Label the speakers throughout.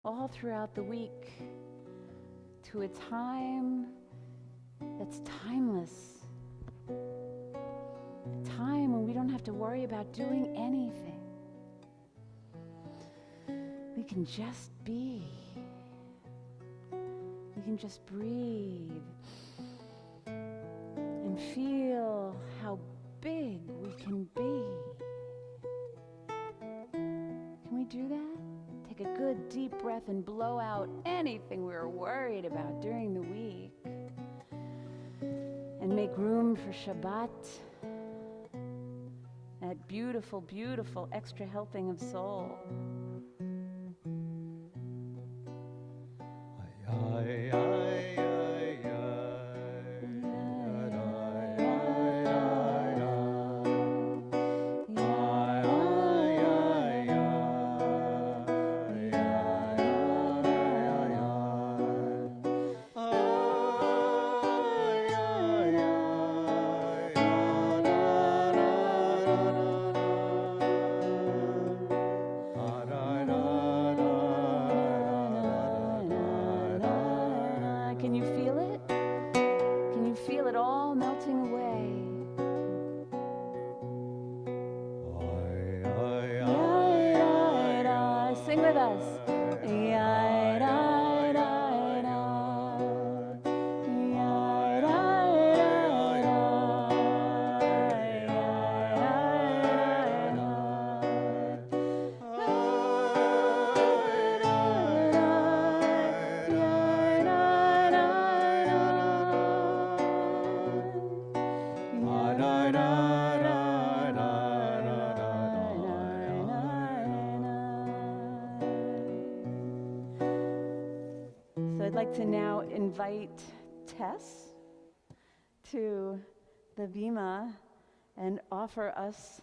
Speaker 1: all throughout the week to a time that's timeless. A time when we don't have to worry about doing anything. We can just be. We can just breathe and feel how big we can be. Can we do that? Take a good deep breath and blow out anything we were worried about during the week. And make room for Shabbat, that beautiful, beautiful extra helping of soul. Can you feel it? Can you feel it all melting away? Sing with us. I'd like to now invite Tess to the Bima and offer us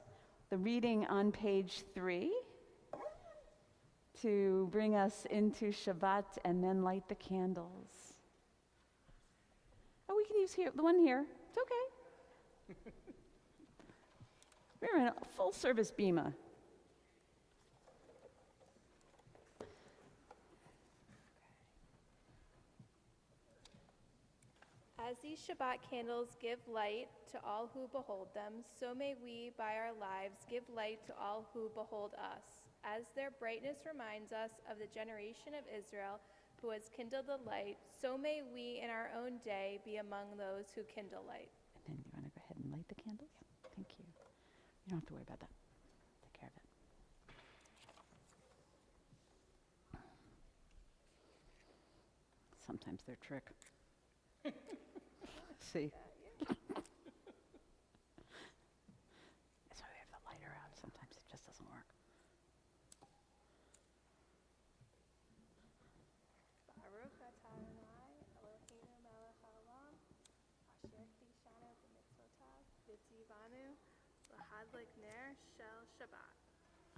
Speaker 1: the reading on page 3 to bring us into Shabbat and then light the candles. Oh, we can use here, the one here. It's okay. We're in a full service Bima.
Speaker 2: As these Shabbat candles give light to all who behold them, so may we, by our lives, give light to all who behold us. As their brightness reminds us of the generation of Israel who has kindled the light, so may we in our own day be among those who kindle light.
Speaker 1: And then you want to go ahead and light the candles? Yeah. Thank you. You don't have to worry about that. Take care of it. Sometimes they're a trick. See? That's why we have the lighter out. Sometimes it just doesn't work.
Speaker 2: Baruch atah Adonai Eloheinu melech haolam, asher kiddushanu b'mitzvotav v'tzivanu l'hadlik ner shel Shabbat.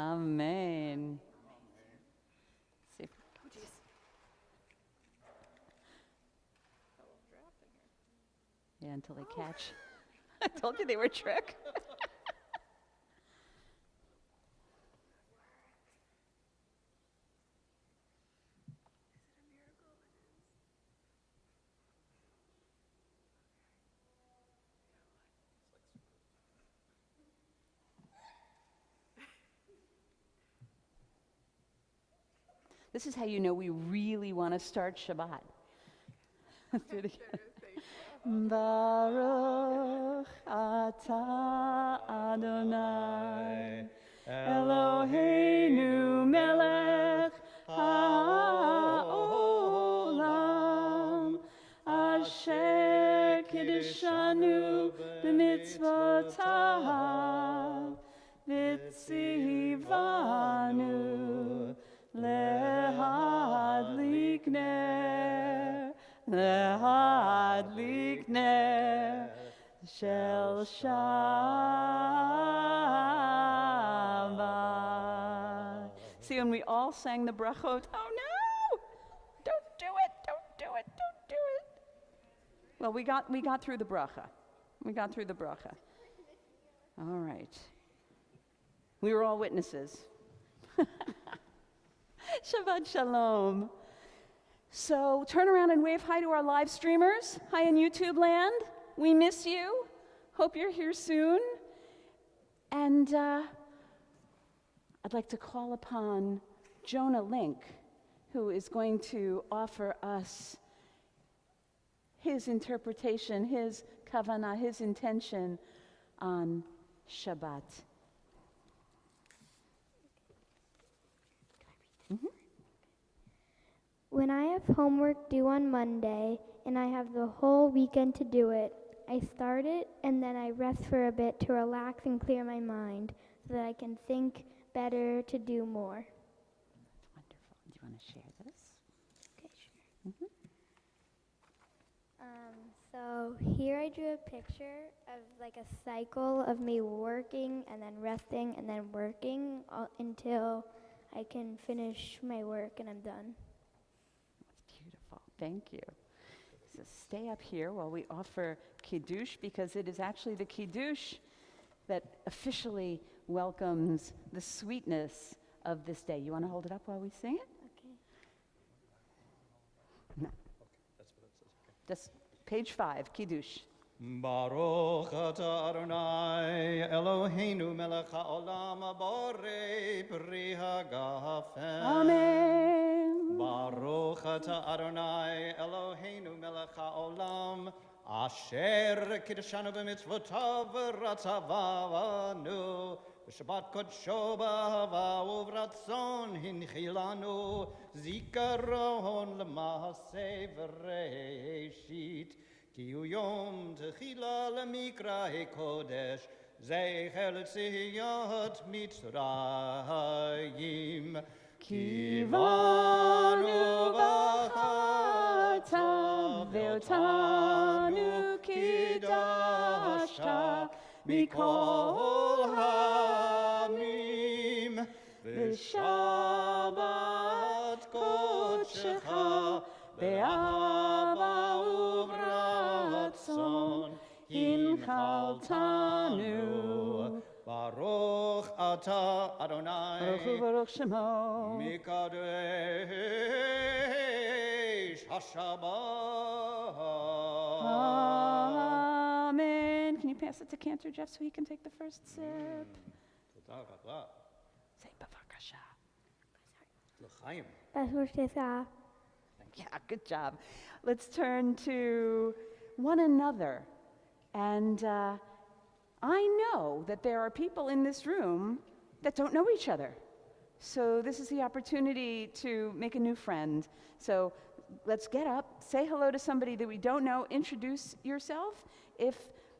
Speaker 1: Amen. See if
Speaker 2: Oh, jeez. A little draft in here.
Speaker 1: yeah, until they catch. I told you they were a trick. This is how you know we really want to start Shabbat. Let's do it again. Baruch atah Adonai Eloheinu melech haolam asher kiddushanu b'mitzvotav v'tzivanu lehadlik ner shel Shabbat. See, when we all sang the brachot, oh no! Don't do it, don't do it, don't do it. Well, we got through the bracha. We got through the bracha. All right. We were all witnesses. Shabbat Shalom. So turn around and wave hi to our live streamers. Hi in YouTube land. We miss you. Hope you're here soon. And I'd like to call upon Jonah Link, who is going to offer us his interpretation, his kavanah, his intention on Shabbat.
Speaker 3: When I have homework due on Monday and I have the whole weekend to do it, I start it and then I rest for a bit to relax and clear my mind so that I can think better to do more.
Speaker 1: Wonderful. Do you want to share this?
Speaker 3: Okay, sure. So here I drew a picture of like a cycle of me working and then resting and then working until I can finish my work and I'm done.
Speaker 1: That's beautiful. Thank you. So stay up here while we offer Kiddush, because it is actually the Kiddush that officially welcomes the sweetness of this day. You want to hold it up while we sing it?
Speaker 3: Okay.
Speaker 1: No.
Speaker 4: That's what it says. Okay.
Speaker 1: Just page 5, Kiddush.
Speaker 4: Baruch atah Adonai Eloheinu melech haolam borei pri hagafen.
Speaker 1: Amen.
Speaker 4: Baruch atah Adonai Eloheinu melech haolam asher kiddushanu b'mitzvotav v'ratzavanu v'shabbat kodsho b'ahava uvratzon hinchilanu zikaron l'maaseh v'reishit כי הוא יום תחילה למקרא קודש, זכר לציית מצרים. כי באנו בחרת ואותנו קידשת מכל העמים, ושבת קודשך באהבה וברצון הנחלתנו. ברוך אתה אדוני
Speaker 1: ברוך הוא ברוך שמו
Speaker 4: מקדש השבת.
Speaker 1: Amen. Can you pass it to Cantor Jeff so he can take the first sip?
Speaker 4: תודה רבה.
Speaker 1: Say bavakasha.
Speaker 4: לחיים.
Speaker 1: Yeah, good job. Let's turn to one another. And I know that there are people in this room that don't know each other. So this is the opportunity to make a new friend. So let's get up, say hello to somebody that we don't know, introduce yourself,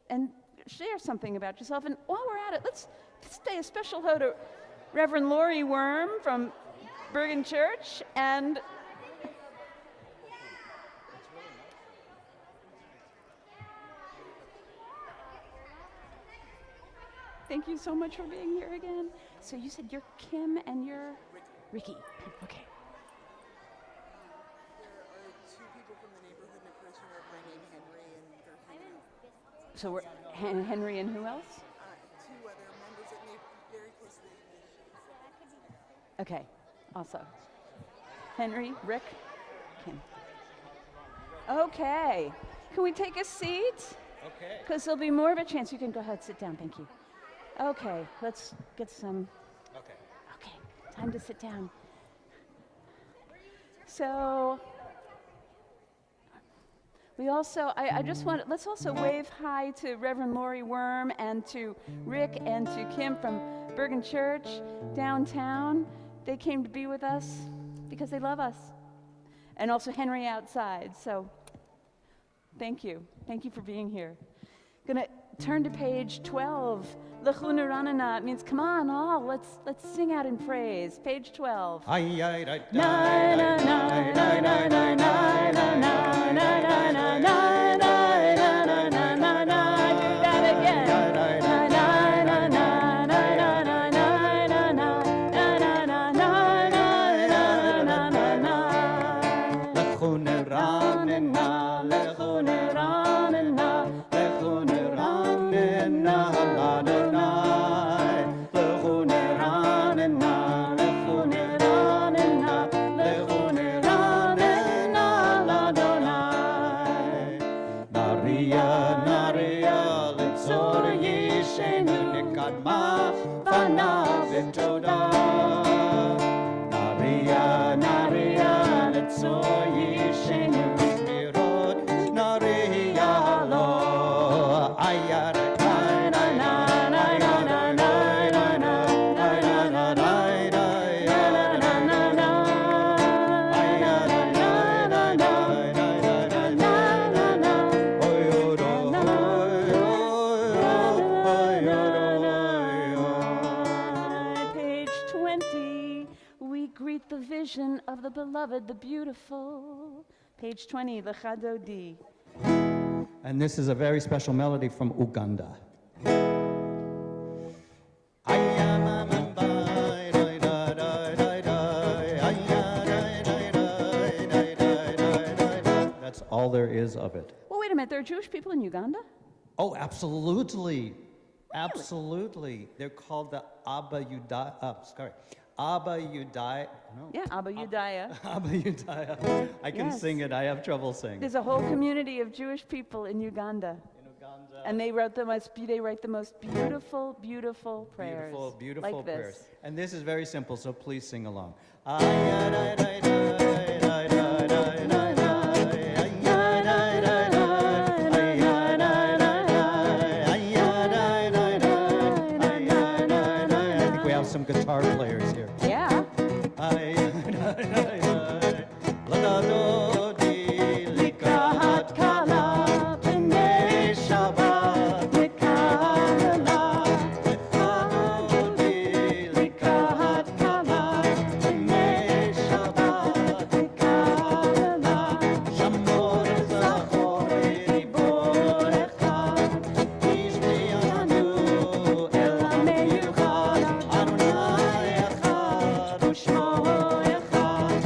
Speaker 1: and share something about yourself. And while we're at it, let's say a special hello to Reverend Lori Worm from Bergen Church, and thank you so much for being here again. So you said you're Kim and you're Ricky. Okay.
Speaker 5: There are two people from the neighborhood in Christian my name Henry, and they're hanging out.
Speaker 1: So we're Henry and who else?
Speaker 5: Two other members that live very close to the neighborhood.
Speaker 1: Okay, also. Henry, Rick, Kim. Okay. Can we take a seat?
Speaker 4: Okay.
Speaker 1: Because there'll be more of a chance. You can go ahead, sit down. Thank you. Okay, let's get some.
Speaker 4: Okay.
Speaker 1: Okay, time to sit down. So, we also, let's also wave hi to Reverend Lori Worm and to Rick and to Kim from Bergen Church downtown. They came to be with us because they love us. And also Henry outside, so thank you. Thank you for being here. Gonna turn to page 12. L'chunu ranana means come on, all let's sing out in praise. Page 12.
Speaker 4: Ay, ay, ay,
Speaker 1: Na na na na na na na na na na na na na na na na. Do that again. Na na na na na na na na na na na na na na.
Speaker 4: l'chunu ranena,
Speaker 1: L'chunu ranana.
Speaker 4: l'chunu ranena, l'Adonai. L'chunu ranena, l'chunu ranena, Sitoda. Naria, Naria, Letzoyi, Shenu, Smirot, Naria, Lo, Ayara, na, na, na, na, na, na, na, na, na, na, na, na, Ayara, na, na, na, na, na, na, Oyoro,
Speaker 1: Page 20, we greet the vision of the beloved, the beautiful. Page 20, the Chadodi.
Speaker 4: And this is a very special melody from Uganda. That's all there is of it.
Speaker 1: Well, wait a minute, there are Jewish people in Uganda?
Speaker 4: Oh, absolutely. Absolutely. They're called the Abba Yudai. Abba Yudai. No.
Speaker 1: Yeah, Abba Yudaya.
Speaker 4: Abba Yudai. I can
Speaker 1: Yes.
Speaker 4: sing it. I have trouble singing.
Speaker 1: There's a whole community of Jewish people in Uganda.
Speaker 4: In Uganda.
Speaker 1: And they write the most beautiful, beautiful prayers.
Speaker 4: Beautiful, beautiful
Speaker 1: like this.
Speaker 4: prayers. And this is very simple, so please sing along. I think we have some guitar players here.
Speaker 1: Yeah.
Speaker 4: Likahat kala b'nei Shabbat Mikala Likahat kala b'nei Shabbat Mikala Shamor zachor riborecha Yishmianu el ha-meyuchad Adonai echad u'shmo echad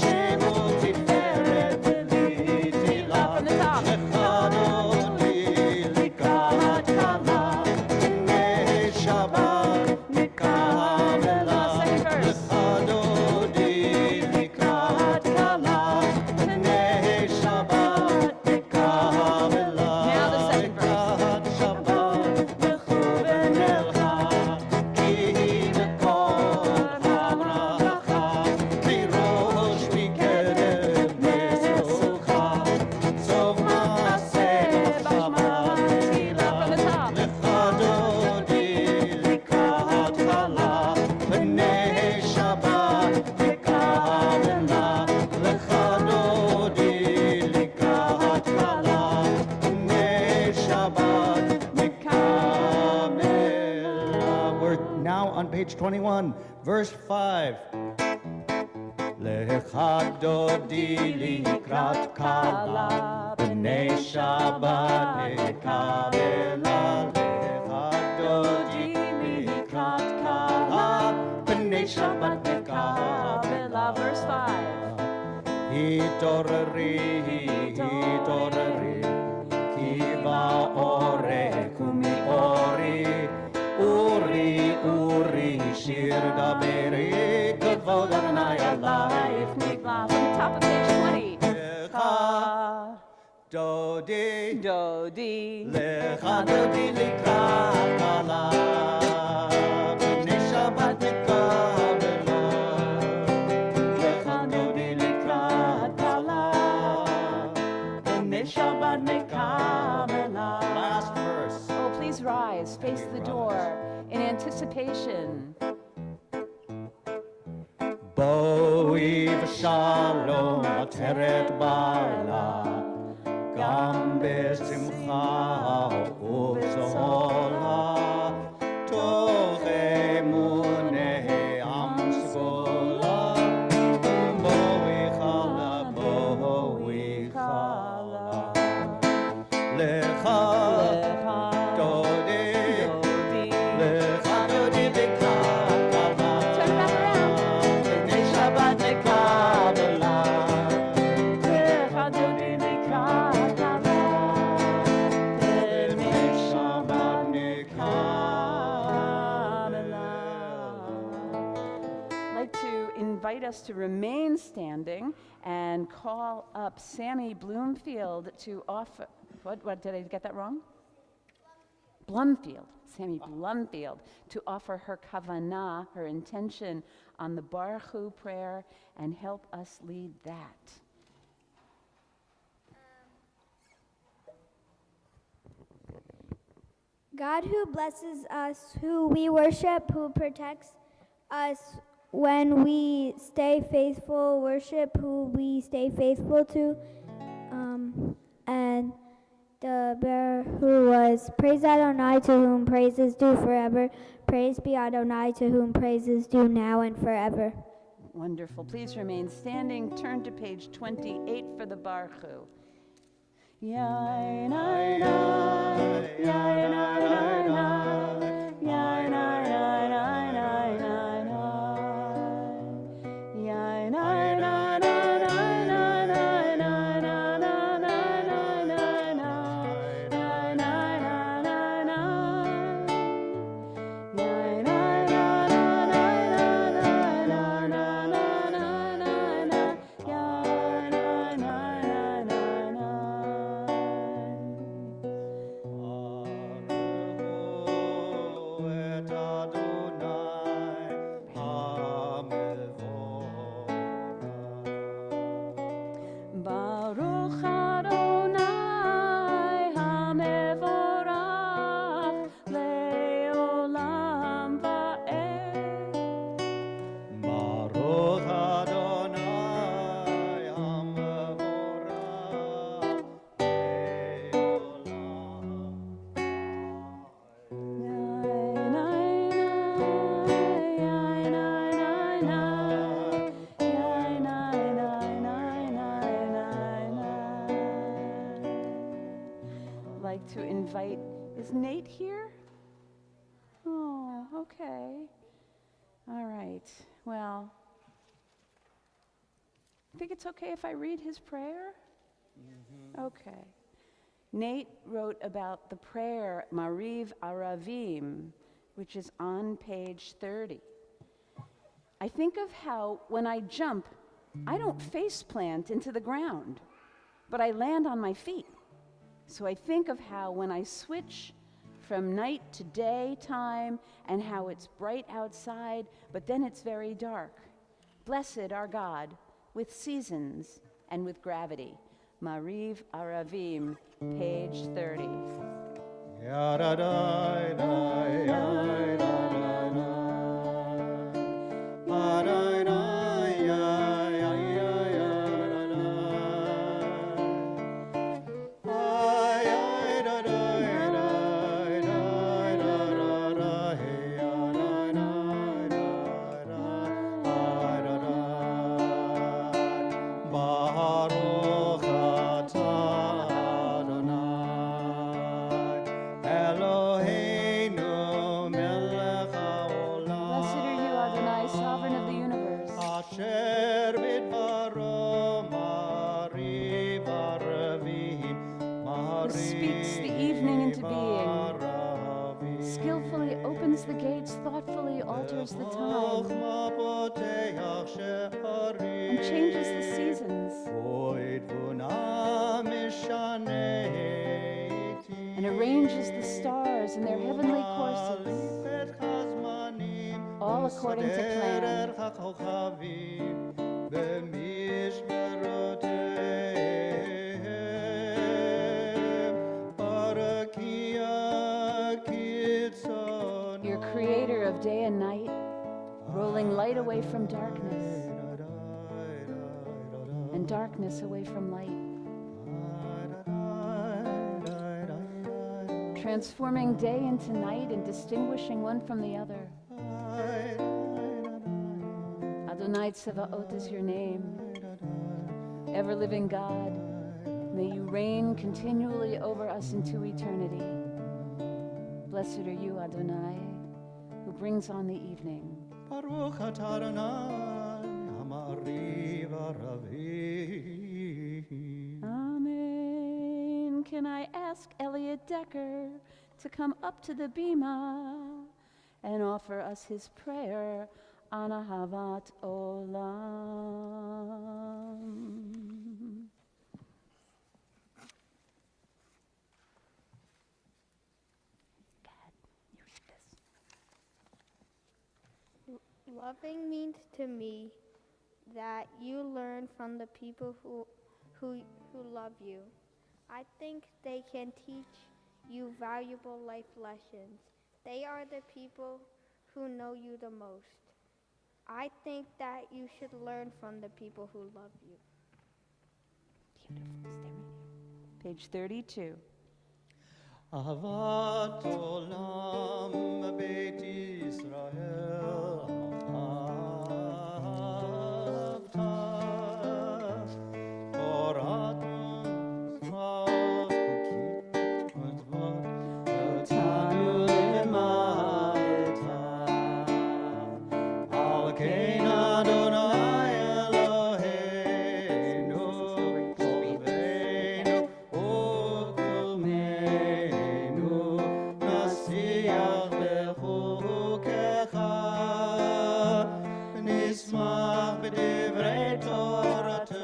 Speaker 4: Shemo tiferet v'tila
Speaker 1: From the top.
Speaker 4: Echadoni likahat kala b'nei Shabbat Mikala
Speaker 1: Second verse.
Speaker 4: Echadoni likahat kala b'nei Shabbat Mikala
Speaker 1: Now the second verse.
Speaker 4: Likahat Shabbat Mechuvelecha Ki lekol habracha Mirosh mikereb mesocha Sov maaseh b'Shabbat
Speaker 1: Tefillah from the top.
Speaker 4: Lechadodi likahat kala b'nei Shabbat Mikala Lechadodi likahat kala b'nei Shabbat Mikala. We're now on page 21, verse 5. Lechadodi likrat kala b'nei Shabbat Mikala Lechadodi likrat kala b'nei Shabbat
Speaker 1: Kabbalah, verse 5.
Speaker 4: Hitorri, ki ba'orek u'mi'ori, uri, shir daberi, kavod Adonai alayich
Speaker 1: From the top of page 20.
Speaker 4: Lecha dodi,
Speaker 1: Dodi.
Speaker 4: lecha dodi likrat kala, b'nei Shabbat mikabela. Lecha dodi likrat kala, b'nei Shabbat mikabela. Last verse.
Speaker 1: Oh, please rise, face the door in anticipation.
Speaker 4: Boi v'shalom ateret bala, gam besimcha u'bzola, toch emunei am sgola, boi chala, lecha dodi, lecha dodi likrat kala.
Speaker 1: Turn it back around.
Speaker 4: B'nei Shabbat mikabela. B'nei Shabbat
Speaker 1: I'd like to invite us to remain standing and call up Sammy Bloomfield to offer. What did I get that wrong? Sammy Blumfield, to offer her kavanah, her intention, on the Baruch Hu prayer and help us lead that.
Speaker 3: God who blesses us, who we worship, who protects us when we stay faithful, worship who we stay faithful to, and the bear who was, praise Adonai, to whom praise is due forever. Praise be Adonai, to whom praise is due now and forever.
Speaker 1: Wonderful. Please remain standing. Turn to page 28 for the Baruch Hu. To invite, is Nate here? Oh, okay. All right. Well, I think it's okay if I read his prayer? Okay. Nate wrote about the prayer Mariv Aravim, which is on page 30. I think of how when I jump, I don't face plant into the ground, but I land on my feet. So I think of how when I switch from night to daytime and how it's bright outside, but then it's very dark. Blessed our God with seasons and with gravity. Mariv Aravim, page 30. The gates thoughtfully alters the time and changes the seasons and arranges the stars in their heavenly courses, all according to plan. Creator of day and night, rolling light away from darkness and darkness away from light, transforming day into night and distinguishing one from the other. Adonai Tsevaot is your name. Ever-living God, may you reign continually over us into eternity. Blessed are you, Adonai, who brings on the evening.
Speaker 6: Baruch atah Adonai, Hamariv Aravim.
Speaker 1: Amen. Can I ask Elliot Decker to come up to the bima and offer us his prayer on Ahavat Olam?
Speaker 3: Loving means to me that you learn from the people who love you. I think they can teach you valuable life lessons. They are the people who know you the most. I think that you should learn from the people who love you.
Speaker 1: Beautiful. Stay right here. Page 32.
Speaker 6: אהבת עולם בית ישראל אהבת תורת מצוות חוקית ודבר אותנו למדת על כן אדוני אלוהינו חובנו וקומנו נשיח בחוקך נשמח בדברי תורתך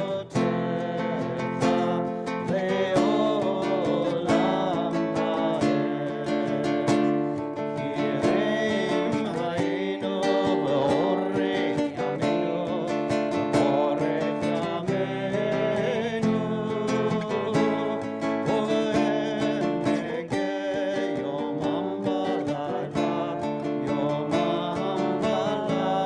Speaker 6: ומצוותיך לעולם ועד כי הם היינו באורך ימינו באורך ימינו ובהם נגה יומם בלילה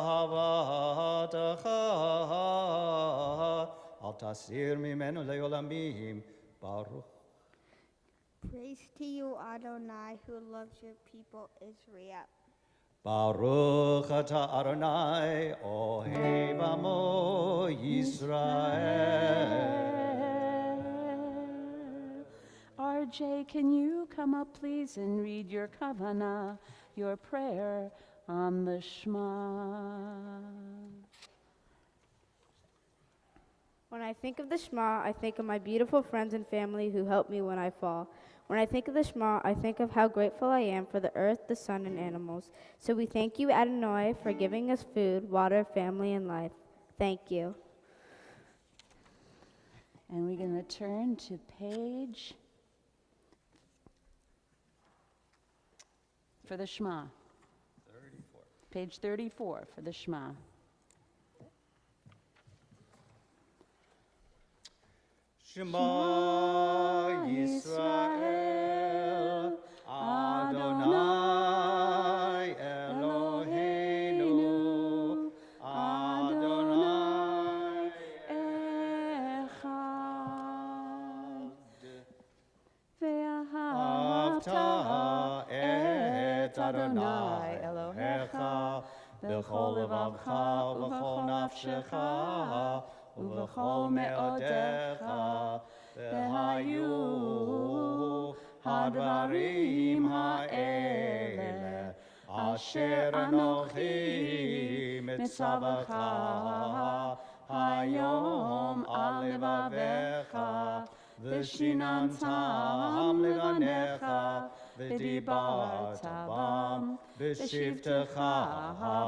Speaker 6: ואהבתך אל תסיר ממנו לעולמים ברוך
Speaker 3: Praise to you, Adonai, who loves your people, Israel.
Speaker 6: ברוך אתה אדוני אוהב עמו ישראל.
Speaker 1: RJ, can you come up, please, and read your kavanah, your prayer on the Shema?
Speaker 7: When I think of the Shema, I think of my beautiful friends and family who help me when I fall. When I think of the Shema, I think of how grateful I am for the earth, the sun, and animals. So we thank you, Adonai, for giving us food, water, family, and life. Thank you.
Speaker 1: And we're going to turn to page for the Shema.
Speaker 6: 34.
Speaker 1: Page 34 for the Shema.
Speaker 6: Shema Yisrael Adonai Eloheinu Adonai
Speaker 1: Echad.
Speaker 6: אהבת את אדוני אלוהיך בכל לבבך ובכל נפשך ובכל מאודיך והיו הדברים האלה אשר אנוכי מצווך היום על לבביך ושיננתם לבניך ודיברת בם בשבתך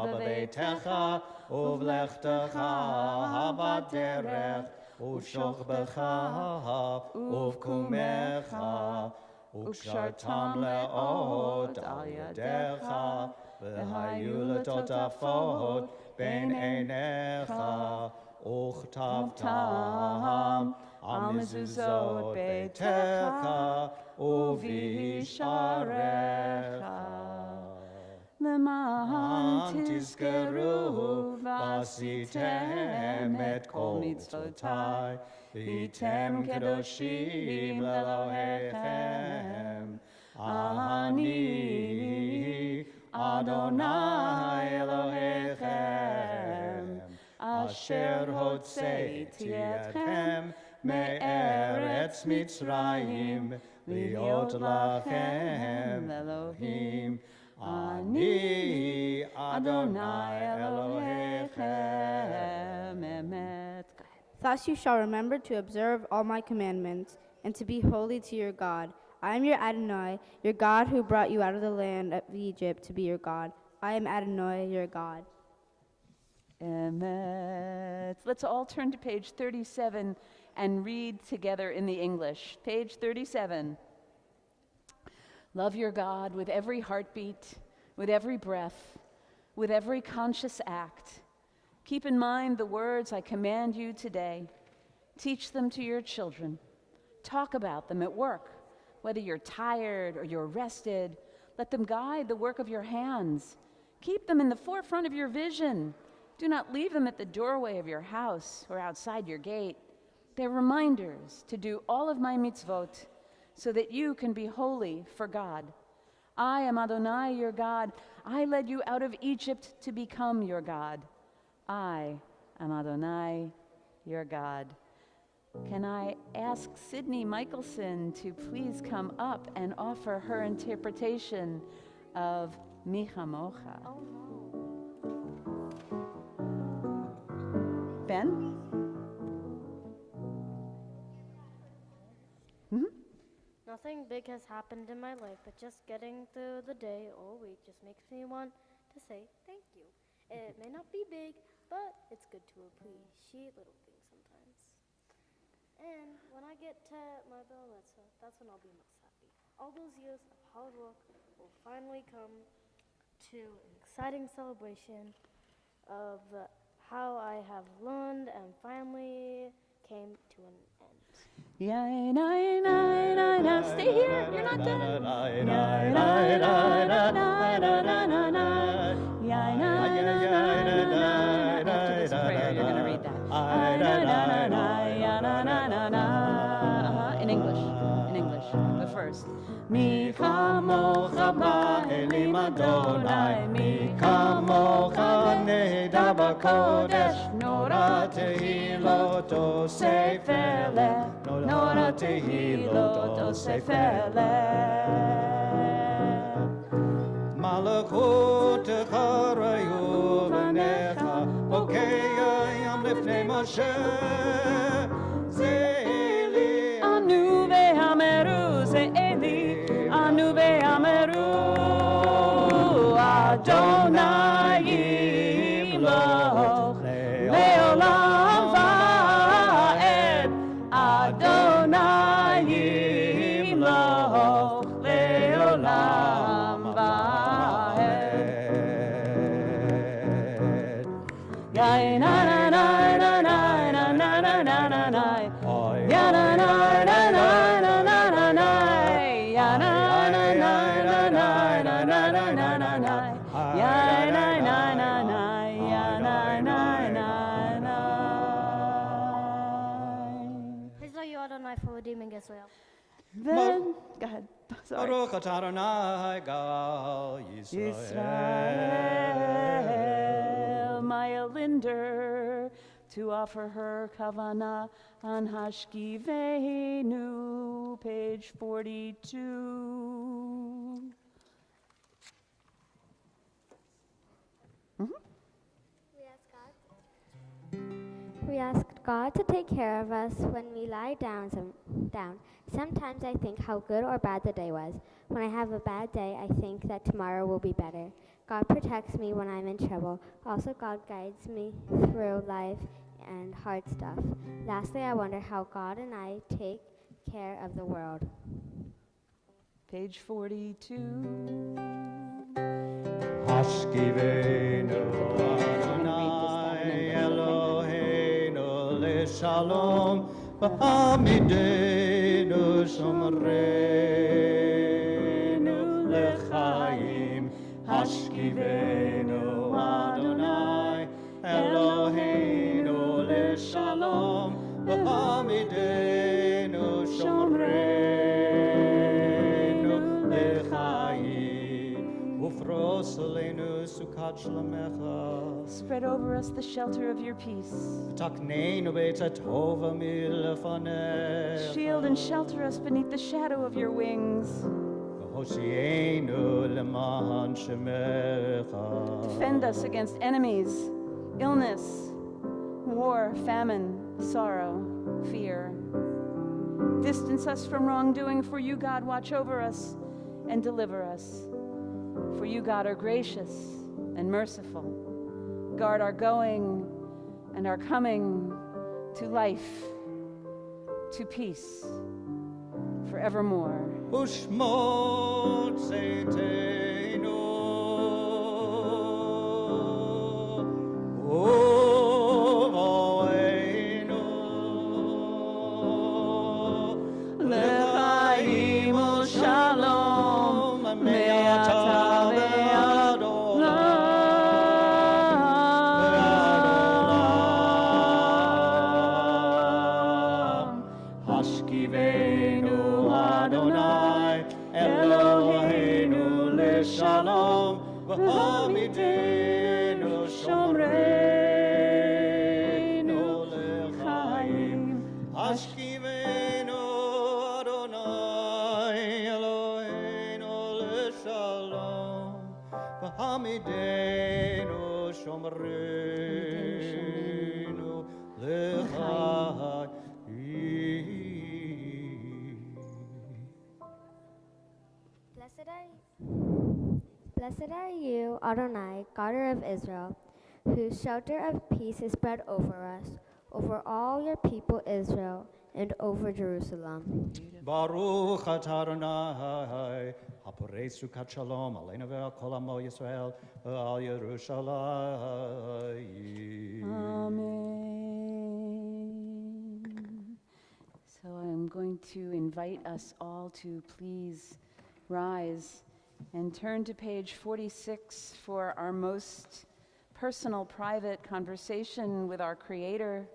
Speaker 6: בביתך ובלכתך בדרך ובשוכבך ובקומך וקשרתם לאות על ידיך והיו לטוטפות בין עיניך וכתבתם על מזוזות ביתך ובשעריך למען תזכרו ועשיתם את כל מצוותיי והייתם קדושים לאלוהיכם אני אדוני אלוהיכם אשר הוצאתי אתכם מארץ מצרים להיות לכם אלוהים אני אדוני אלוהיכם אמת.
Speaker 7: Thus you shall remember to observe all my commandments and to be holy to your God. I am your Adonai, your God who brought you out of the land of Egypt to be your God. I am Adonai, your God.
Speaker 1: Emet. Let's all turn to page 37 and read together in the English. Page 37. Love your God with every heartbeat, with every breath, with every conscious act. Keep in mind the words I command you today. Teach them to your children. Talk about them at work, whether you're tired or you're rested. Let them guide the work of your hands. Keep them in the forefront of your vision. Do not leave them at the doorway of your house or outside your gate. They're reminders to do all of my mitzvot so that you can be holy for God. I am Adonai, your God. I led you out of Egypt to become your God. I am Adonai, your God. Can I ask Sydney Michelson to please come up and offer her interpretation of Mi Chamocha?
Speaker 3: Oh no.
Speaker 1: Ben?
Speaker 8: Nothing big has happened in my life, but just getting through the day or week just makes me want to say thank you. It may not be big, but it's good to appreciate little things sometimes. And when I get to my bar mitzvah, that's when I'll be most happy. All those years of hard work will finally come to an exciting celebration of how I have learned and finally came to an end.
Speaker 1: Stay here, you're not done. After this prayer, you're going to read that. In English, but first. Mi chamocha ba'elim Adonai, mi chamocha nehda b'kodesh, nora tehilot osei feleh, nora tehilot osei feleh.
Speaker 6: Malachutecha rayu v'necha, bokeya yam lifnei Moshe, ze'eli
Speaker 1: Anu ve'ameru ze'eli, anu ve'ameru, Adonai yimloch le'olam va'ed, Adonai yimloch le'olam va'ed. Ya na na na na na na na na na na. Ya na na na na na na na na. Ya na na na na na na na na na na na. Ya na na na na. Ya na na na na.
Speaker 8: Praise the Lord Adonai for redeeming Israel.
Speaker 1: Then, go ahead. Sorry.
Speaker 6: Baruch atah Adonai gal Yisrael.
Speaker 1: Yisrael, Maya Linder, to offer her kavana on Hashkivenu, page 42.
Speaker 3: We asked God to take care of us when we lie down. Sometimes I think how good or bad the day was. When I have a bad day, I think that tomorrow will be better. God protects me when I'm in trouble. Also, God guides me through life and hard stuff. Lastly, I wonder how God and I take care of the world.
Speaker 1: Page 42.
Speaker 6: Hashkivenu Adonai Eloheinu leShalom v'hamidenu shomreinu lechaim. Hashkivenu Adonai Eloheinu leShalom v'hamidenu shomreinu lechaim. Ufros aleinu sukat shlemecha.
Speaker 1: Spread over us the shelter of your peace.
Speaker 6: Takneinu beitza tova milefanecha.
Speaker 1: Shield and shelter us beneath the shadow of your wings.
Speaker 6: V'hoshienu leman shemecha.
Speaker 1: Defend us against enemies, illness, war, famine, sorrow, fear. Distance us from wrongdoing, for you, God, watch over us and deliver us. For you, God, are gracious and merciful. Guard our going and our coming to life to peace forevermore.
Speaker 6: Ushmot Zeitenu Uvoenu
Speaker 1: L'chaim u'shalom me'ata ve'ad olam. Hashkivenu Adonai Eloheinu l'shalom v'hamidenu shomreinu l'chaim.
Speaker 6: Hashkivenu Adonai Eloheinu l'shalom v'hamidenu shomreinu l'chaim.
Speaker 8: Blessed are you, Adonai, God of Israel, whose shelter of peace is spread over us, over all your people Israel, and over Jerusalem.
Speaker 6: Baruch atah Adonai, haporei sukat shalom, aleinu ve'al kol amo Yisrael, ve'al Yerushalayim.
Speaker 1: Amen. So I'm going to invite us all to please rise and turn to page 46 for our most personal, private conversation with our Creator,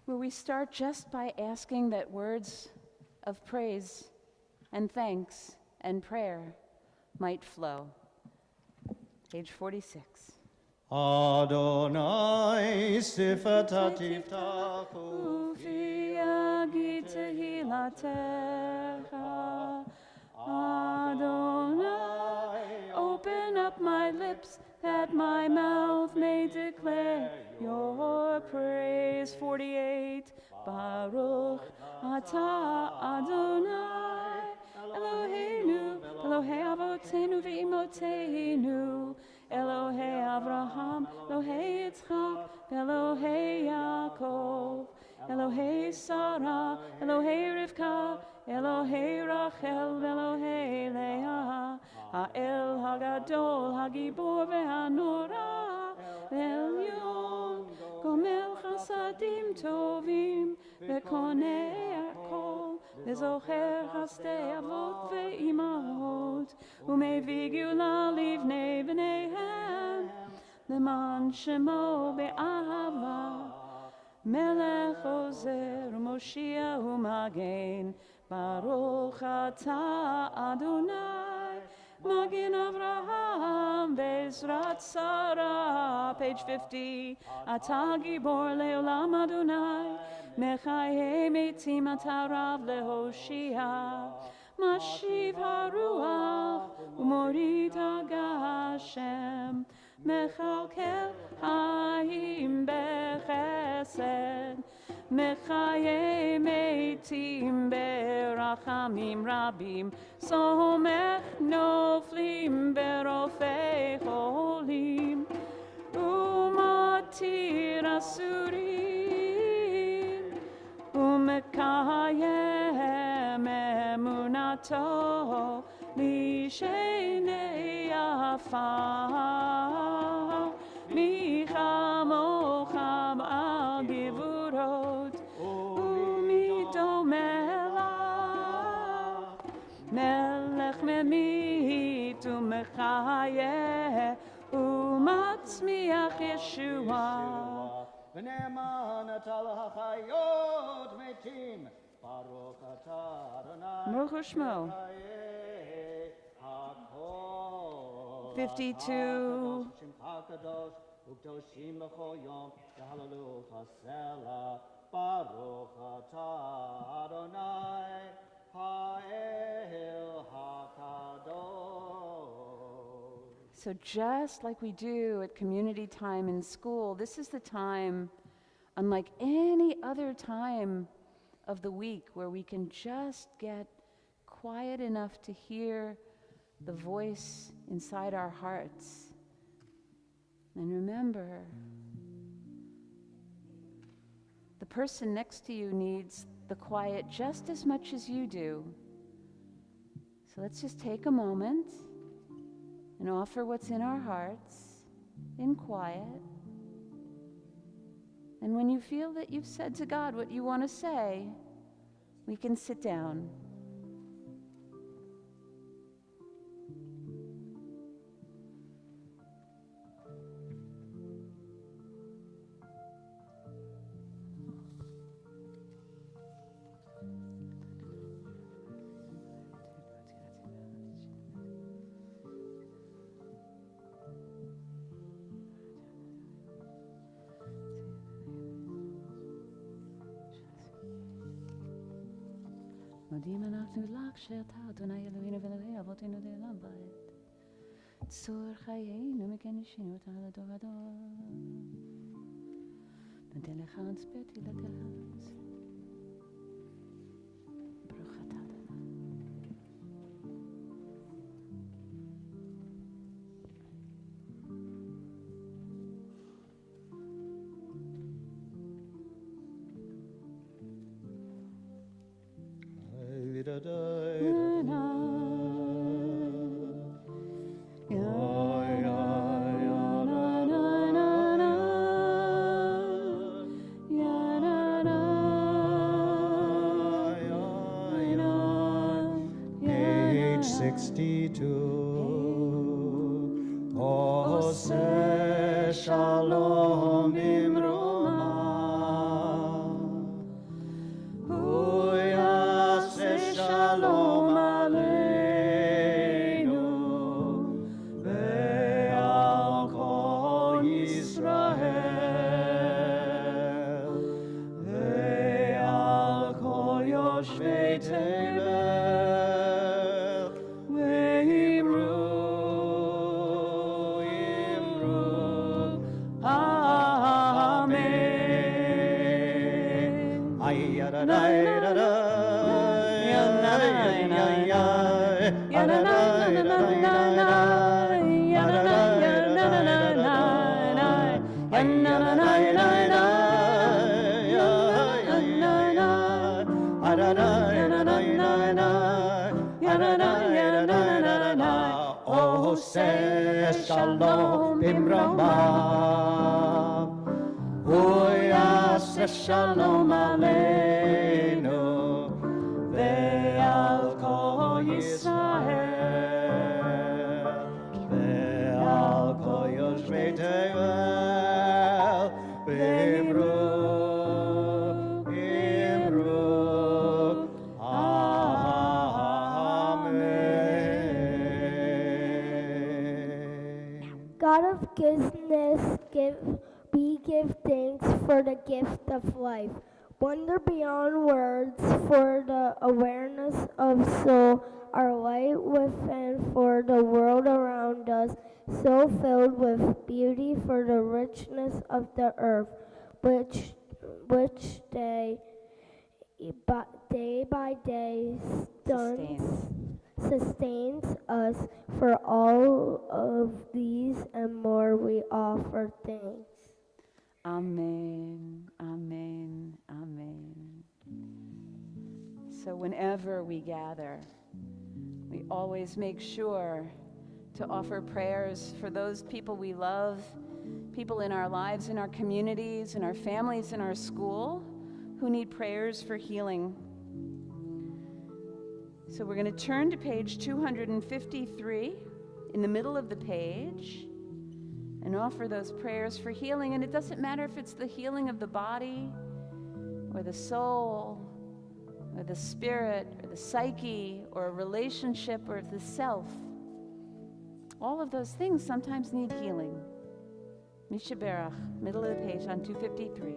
Speaker 1: where we start just by asking that words of praise and thanks and prayer might flow. Page 46.
Speaker 6: Adonai sifata tiftachu
Speaker 1: Ufi yagi tehilatecha. Adonai, open up my lips that my mouth may declare your praise. 48. Baruch atah Adonai Eloheinu, Elohei avotenu ve'imoteinu, Elohei Avraham, Elohei Yitzchak, Elohei Yaakov, Elohei Sarah, Elohei Rivka, Elohei Rachel, Elohei Leah, Ha'el Hagadol, Hagibor ve'hanora, Elyon, Gomel Chasadim Tovim, Ve'konei Kol, Ve'zocher Chastei Avot ve'imahot, U'mevig Geulah livnei b'neihem, Leman Shemo be'ahava, Melech Ozer Moshiach u'Magen, Baruch atah Adonai, Magen Avraham ve'ezrat Sarah. Page 50. Atah Gibor le'olam Adonai, Mechaye metim atah Rav lehoshia, Mashiv haruach u'morid hagashem, Mechalkel hayim bechesed, Mechaye metim berachamim rabim, Somech noflim berofei cholim, Umatir asurim, Umekayem emunato, Lishenei afar, Michamocham al gevurot, Umidomela, Melech memit umechaye, Umatzmiach Yeshua.
Speaker 6: V'ne'eman atah l'hachayot metim, Baruch atah Adonai
Speaker 1: Baruch Shmo.
Speaker 6: Mechayeh hakol.
Speaker 1: 52.
Speaker 6: Hakadosh u'kdoshim b'chol yom, v'halalu chasela, Baruch atah Adonai ha'el hakadosh.
Speaker 1: So just like we do at community time in school, this is the time, unlike any other time of the week, where we can just get quiet enough to hear the voice inside our hearts. And remember, the person next to you needs the quiet just as much as you do. So let's just take a moment and offer what's in our hearts in quiet. And when you feel that you've said to God what you want to say, we can sit down. מודים אנחנו לך שאתה אדוני אלוהינו ואלוהי אבותינו לעולם ועד. צור חיינו מכן נשינו אותה לדור הדור. נותן לך אנספר תהילתך. ברוך אתה אדוני.
Speaker 6: Page 62. Ose shalom imroma. Shalom aleinu ve'al kol Yisrael ve'al kol yoshvei tevel ve'imru amen. Shalom bimrama, shalom aleinu ve'al kol Yisrael ve'al kol yoshvei tevel v'imru amen.
Speaker 3: God of goodness, we give thanks for the gift of life. Wonder beyond words for the awareness of soul, our light within for the world around us, so filled with beauty for the richness of the earth, which day by day sustains us. For all of these and more we offer thanks.
Speaker 1: Amen, amen, amen. So whenever we gather, we always make sure to offer prayers for those people we love, people in our lives, in our communities, in our families, in our school, who need prayers for healing. So we're going to turn to page 253 in the middle of the page and offer those prayers for healing. And it doesn't matter if it's the healing of the body or the soul or the spirit or the psyche or a relationship or the self. All of those things sometimes need healing. Misha Berach, middle of the page on 253.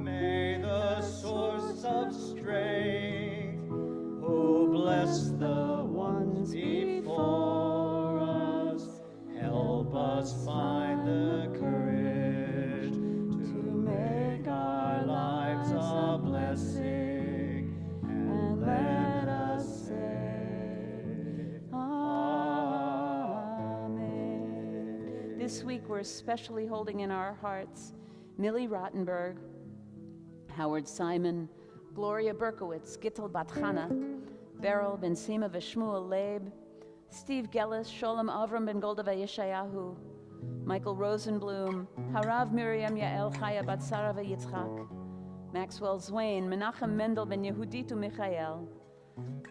Speaker 6: May the source of strength, who bless the
Speaker 1: week we're especially holding in our hearts Millie Rottenberg, Howard Simon, Gloria Berkowitz, Gittel Bat Chana, Beryl Ben Sima Veshmuel Leib, Steve Gellis, Sholem Avram Ben Golda Vayeshayahu, Michael Rosenblum, Harav Miriam Yael Chaya Bat Sarah Yitzchak, Maxwell Zwain, Menachem Mendel Ben Yehuditu Michael,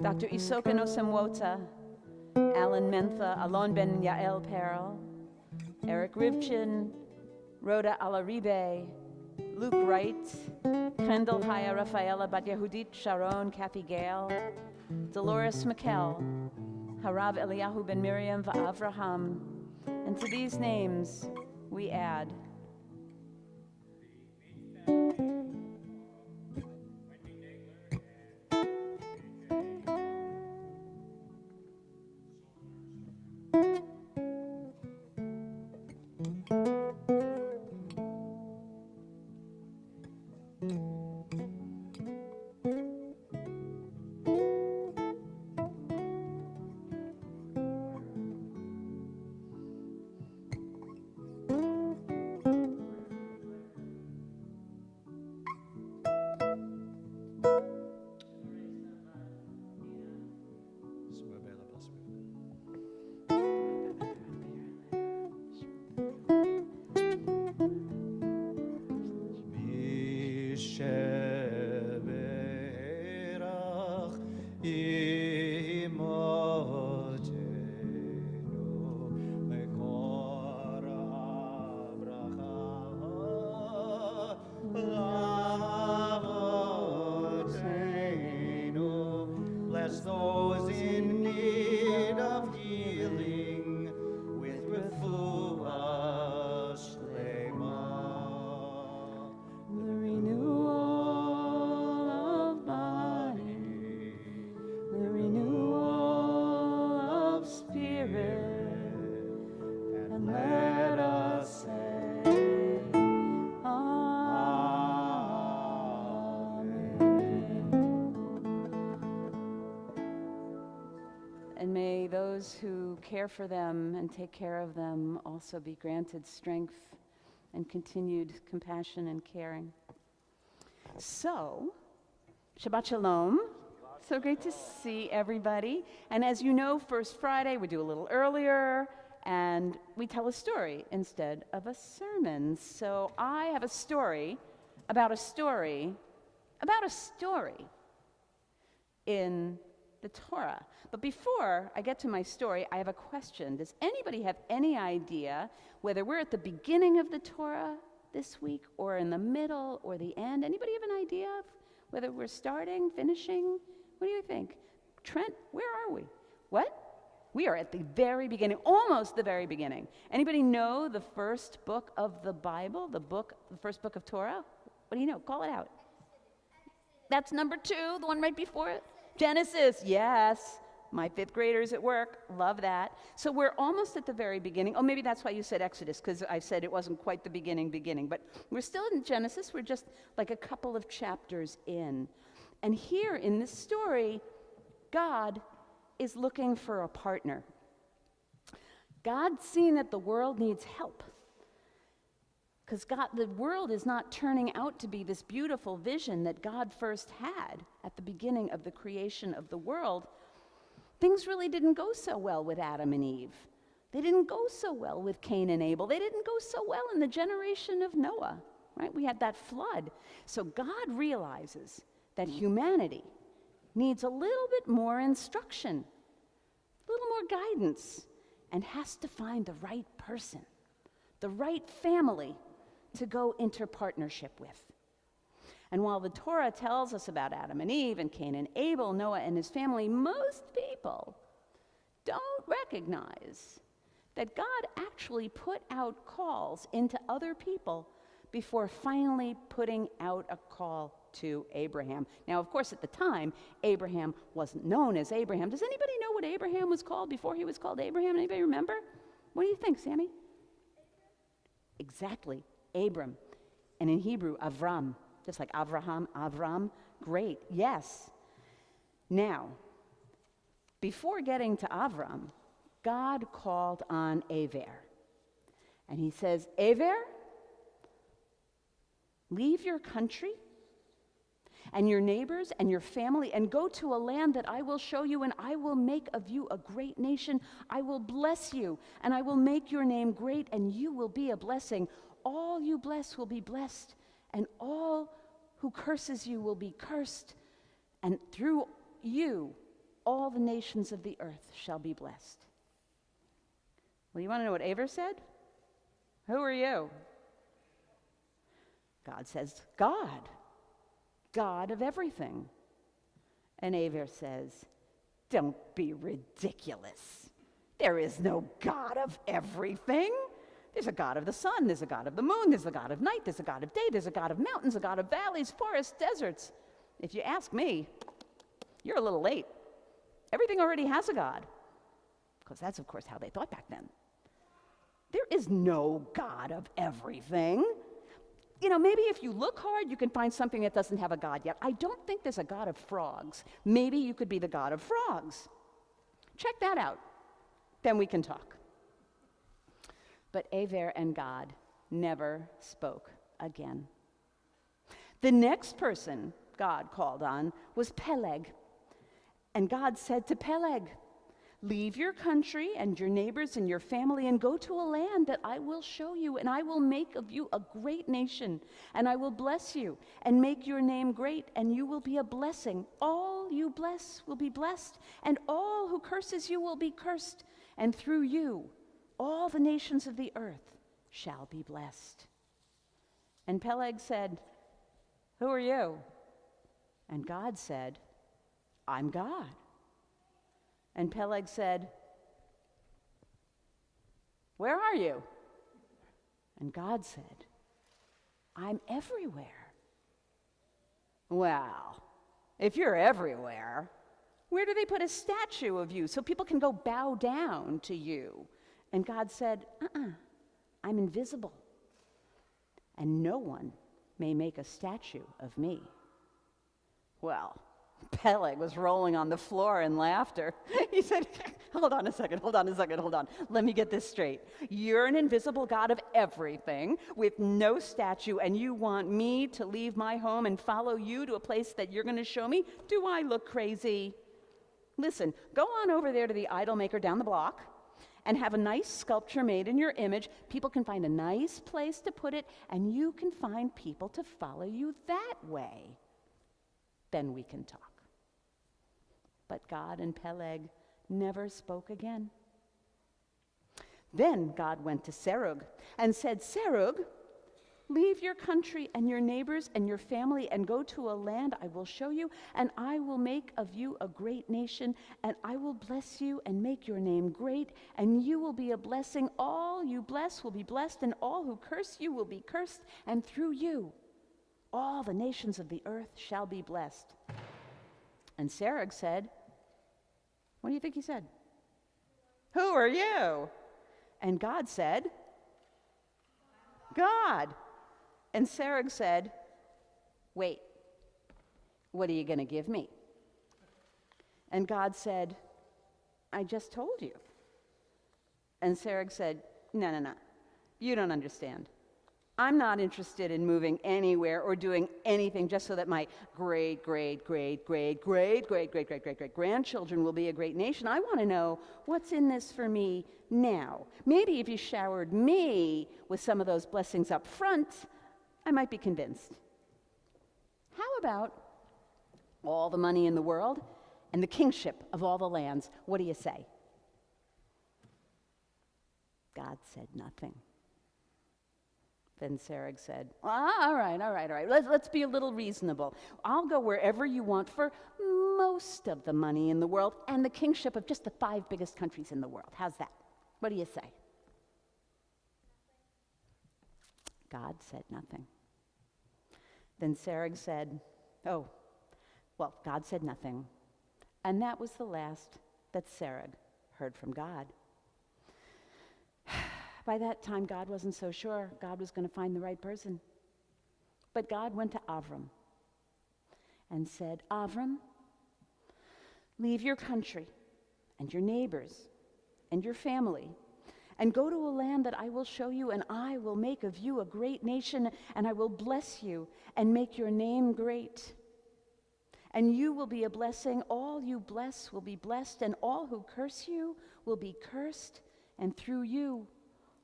Speaker 1: Dr. Isoka Nosemwota, Alan Mentha, Alon Ben Yael Perel, Eric Rivchin, Rhoda Alaribe, Luke Wright, Kendall Chaya Rafaela Bat Yehudit Sharon, Kathy Gale, Dolores McKell, Harav Eliyahu Ben Miriam Va'avraham, and to these names we add
Speaker 6: Bless those in need of healing with refuah shlema.
Speaker 1: the renewal of body, the renewal of spirit, and let us say, and may those who care for them and take care of them also be granted strength and continued compassion and caring. So, Shabbat Shalom. So great to see everybody. And as you know, First Friday, we do a little earlier, and we tell a story instead of a sermon. So I have a story about a story about a story in the Torah. But before I get to my story, I have a question. Does anybody have any idea whether we're at the beginning of the Torah this week or in the middle or the end? Anybody have an idea of whether we're starting, finishing? What do you think? Trent, where are we? What? We are at the very beginning, almost the very beginning. Anybody know the first book of the Bible, the first book of Torah? What do you know? Call it out. That's number 2, the one right before it. Genesis, yes. My 5th graders at work, love that. So we're almost at the very beginning. Oh, maybe that's why you said Exodus, because I said it wasn't quite the beginning. But we're still in Genesis. We're just like a couple of chapters in. And here in this story, God is looking for a partner. God's seen that the world needs help. Because the world is not turning out to be this beautiful vision that God first had at the beginning of the creation of the world. Things really didn't go so well with Adam and Eve. They didn't go so well with Cain and Abel. They didn't go so well in the generation of Noah, right? We had that flood. So God realizes that humanity needs a little bit more instruction, a little more guidance, and has to find the right person, the right family to go into partnership with. And while the Torah tells us about Adam and Eve and Cain and Abel, Noah and his family, most people don't recognize that God actually put out calls into other people before finally putting out a call to Abraham. Now, of course, at the time, Abraham wasn't known as Abraham. Does anybody know what Abraham was called before he was called Abraham? Anybody remember? What do you think, Sammy? Exactly, Abram. And in Hebrew, Avram. Just like Avraham, Avram. Great, yes. Now, before getting to Avram, God called on Aver. And he says, Aver, leave your country and your neighbors and your family and go to a land that I will show you, and I will make of you a great nation. I will bless you, and I will make your name great, and you will be a blessing. All you bless will be blessed, and all who curses you will be cursed, and through you all the nations of the earth shall be blessed. Well, you want to know what Aver said? Who are you? God says, God of everything. And Aver says, don't be ridiculous. There is no God of everything. There's a God of the sun, there's a God of the moon, there's a God of night, there's a God of day, there's a God of mountains, a God of valleys, forests, deserts. If you ask me, you're a little late. Everything already has a God. Because that's, of course, how they thought back then. There is no God of everything. You know, maybe if you look hard, you can find something that doesn't have a God yet. I don't think there's a God of frogs. Maybe you could be the God of frogs. Check that out. Then we can talk. But Aver and God never spoke again. The next person God called on was Peleg. And God said to Peleg, leave your country and your neighbors and your family and go to a land that I will show you, and I will make of you a great nation, and I will bless you and make your name great, and you will be a blessing. All you bless will be blessed, and all who curses you will be cursed, and through you all the nations of the earth shall be blessed. And Peleg said, who are you? And God said, I'm God. And Peleg said, where are you? And God said, I'm everywhere. Well, if you're everywhere, where do they put a statue of you so people can go bow down to you? And God said, I'm invisible, and no one may make a statue of me. Well, Peleg was rolling on the floor in laughter. He said, hold on a second. Let me get this straight. You're an invisible God of everything with no statue, and you want me to leave my home and follow you to a place that you're going to show me? Do I look crazy? Listen, go on over there to the idol maker down the block and have a nice sculpture made in your image. People can find a nice place to put it, and you can find people to follow you that way. Then we can talk. But God and Peleg never spoke again. Then God went to Serug and said, Serug, leave your country and your neighbors and your family and go to a land I will show you, and I will make of you a great nation, and I will bless you and make your name great, and you will be a blessing. All you bless will be blessed, and all who curse you will be cursed, and through you all the nations of the earth shall be blessed. And Serug said, what do you think he said? Who are you? And God said, God. And Serug said, wait, what are you going to give me? And God said, I just told you. And Serug said, no, you don't understand. I'm not interested in moving anywhere or doing anything just so that my great grandchildren will be a great nation. I want to know what's in this for me now. Maybe if you showered me with some of those blessings up front, I might be convinced. How about all the money in the world and the kingship of all the lands? What do you say? God said nothing. Then Serug said, all right. Let's be a little reasonable. I'll go wherever you want for most of the money in the world and the kingship of just the 5 biggest countries in the world. How's that? What do you say? God said nothing. Then Serug said, God said nothing. And that was the last that Serug heard from God. By that time, God wasn't so sure God was going to find the right person. But God went to Avram and said, Avram, leave your country and your neighbors and your family and go to a land that I will show you, and I will make of you a great nation, and I will bless you and make your name great. And you will be a blessing. All you bless will be blessed, and all who curse you will be cursed, and through you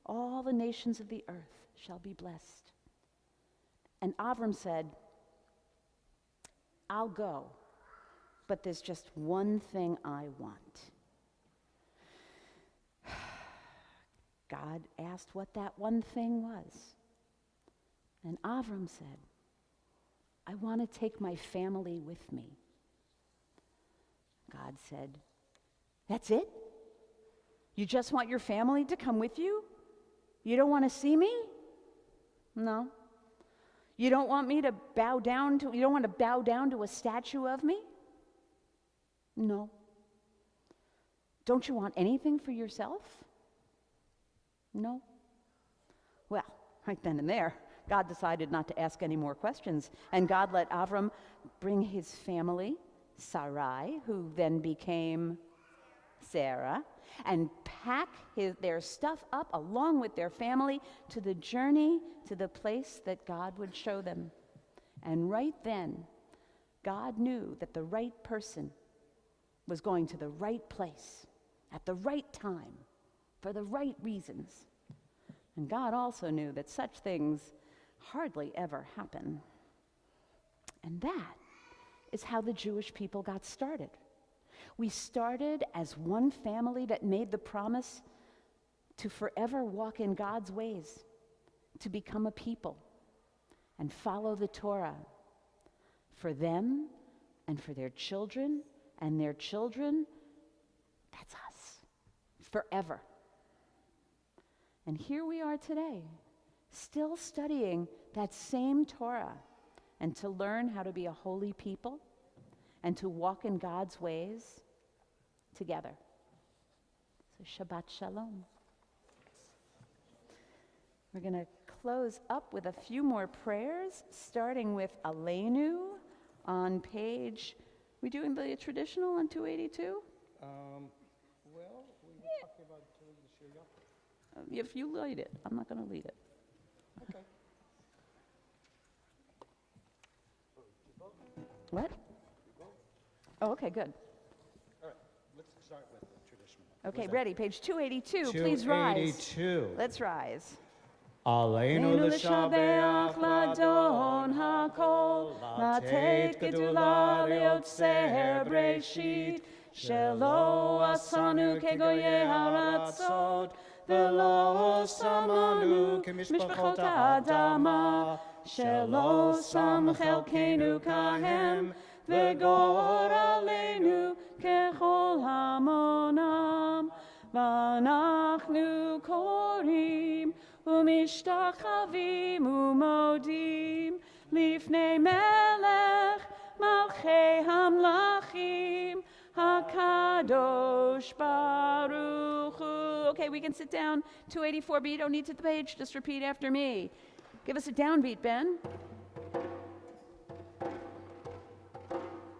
Speaker 1: all the nations of the earth shall be blessed. And Avram said, I'll go, but there's just one thing I want. God asked what that one thing was. And Avram said, I want to take my family with me. God said, that's it? You just want your family to come with you? You don't want to see me? No. You don't want me to bow down to, you don't want to bow down to a statue of me? No. Don't you want anything for yourself? No. Well, right then and there, God decided not to ask any more questions, and God let Avram bring his family, Sarai, who then became Sarah, and pack their stuff up along with their family to the journey to the place that God would show them. And right then, God knew that the right person was going to the right place at the right time for the right reasons. And God also knew that such things hardly ever happen. And that is how the Jewish people got started. We started as one family that made the promise to forever walk in God's ways, to become a people and follow the Torah for them and for their children and their children. That's us, forever. And here we are today, still studying that same Torah and to learn how to be a holy people and to walk in God's ways together. So Shabbat Shalom. We're going to close up with a few more prayers, starting with Aleinu on page, we doing the traditional on 282?
Speaker 6: Well, we were talking about doing the Shir Yaakov.
Speaker 1: If you lead it, I'm not going to lead it.
Speaker 6: Okay.
Speaker 1: What? Oh, okay, good.
Speaker 6: All right, let's start with the traditional.
Speaker 1: Okay, ready, page 282, please rise.
Speaker 6: 282.
Speaker 1: Let's rise.
Speaker 6: Aleinu l'shabeach l'adon hakol, לתת גדולה ליוצר בראשית, שלא עשנו כגויי הארצות, ולא שמנו כמשפחות האדמה, שלא שם חלקנו כהם, וגורלנו ככל המונם, ואנחנו קוראים ומשתחווים ומודים לפני מלך מלכי המלכים הקדוש ברוך הוא. Okay, we can sit down. 284B, you don't need to the page, just repeat after me. Give us a downbeat, Ben.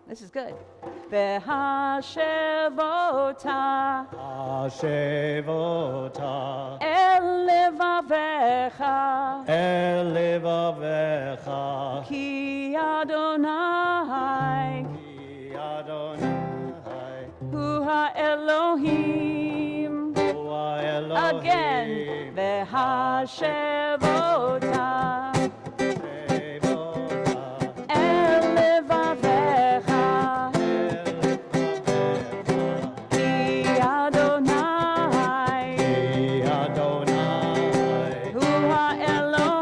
Speaker 6: This is good. והשבותה השבותה
Speaker 1: אל לבביך
Speaker 6: אל לבביך
Speaker 1: כי אדוני
Speaker 6: כי אדוני
Speaker 1: הוא האלוהים.
Speaker 6: הוא האלוהים.
Speaker 1: Again. והשבותה אל לבביך כי אדוני הוא האלוהים.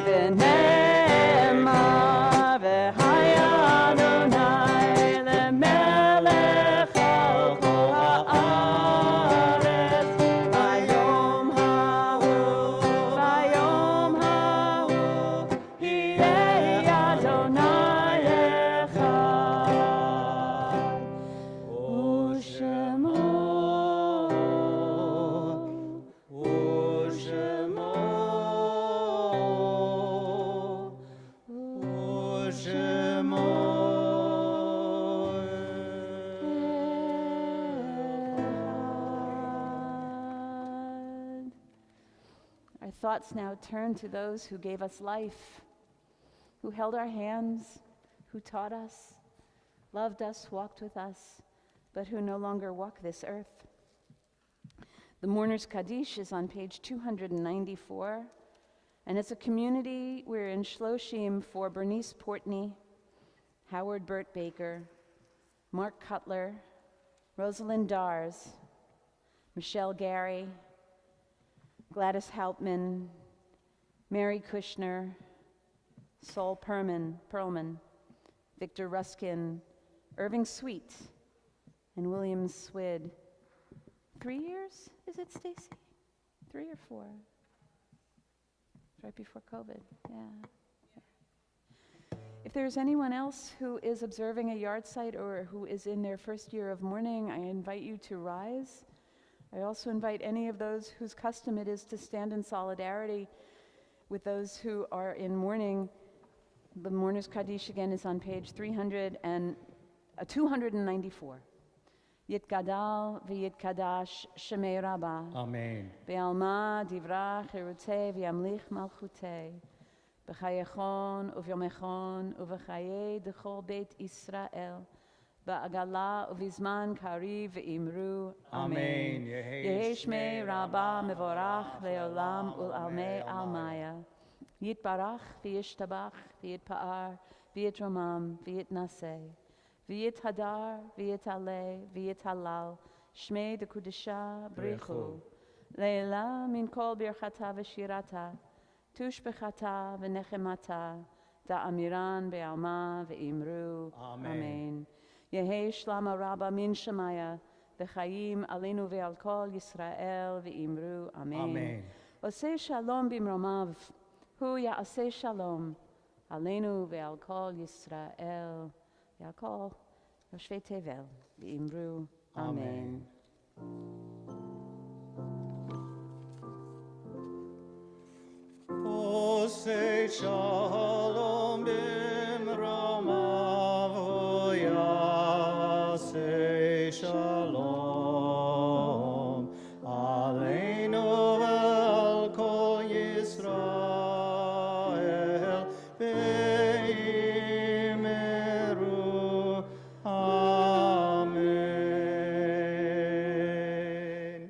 Speaker 1: ונאמר והיה אדוני למלך על כל הארץ היום
Speaker 6: thoughts now turn to those who gave us life, who held our hands, who taught us, loved us, walked with us, but who no longer walk this earth. The Mourner's Kaddish is on page 294, and it's a community. We're in Shloshim for Bernice Portney, Howard Burt Baker, Mark Cutler, Rosalind Dars, Michelle Gary, Gladys Hauptman, Mary Kushner, Sol Perlman, Victor Ruskin, Irving Sweet, and William Swid. 3 years, is it, Stacy? 3 or 4? Right before COVID, yeah. If there's anyone else who is observing a yard site or who is in their first year of mourning, I invite you to rise. I also invite any of those whose custom it is to stand in solidarity with those who are in mourning. The Mourner's Kaddish again is on page 294. Yitgadal v'yitkadash Shemei Rabbah.
Speaker 4: Amen.
Speaker 6: Be'alma divrach cherutei v'yamlich malchutei. B'chayechon uvyomechon uv'chayei d'chol Beit Yisrael. Ba'agala uvizman kariv v'imru. Amen. Yehi Shmei Rabbah mevorach le'olam ul'almei almaya. Yitbarach v'yishtabach v'yitpa'ar v'yitromam v'yitnaseh. V'yithadar, v'yitale, v'yithalal, Shmei d'Kudisha Brichu, Leila min kol birchata v'shirata, tush bechata v'nechemata, da'amiran be'alma v'imru. Amen. Yehi shlama rabba min shemaya, v'chayim alenu ve'al kol Yisrael v'imru. Amen. Oseh shalom bimromav, hu ya'aseh shalom, alenu ve'al kol Yisrael. Yakol, Yoshvei Tevel, V'imru, Amen.
Speaker 4: Oseh shalom bimromav, yaseh shalom, aleinu ve'al kol Yisrael,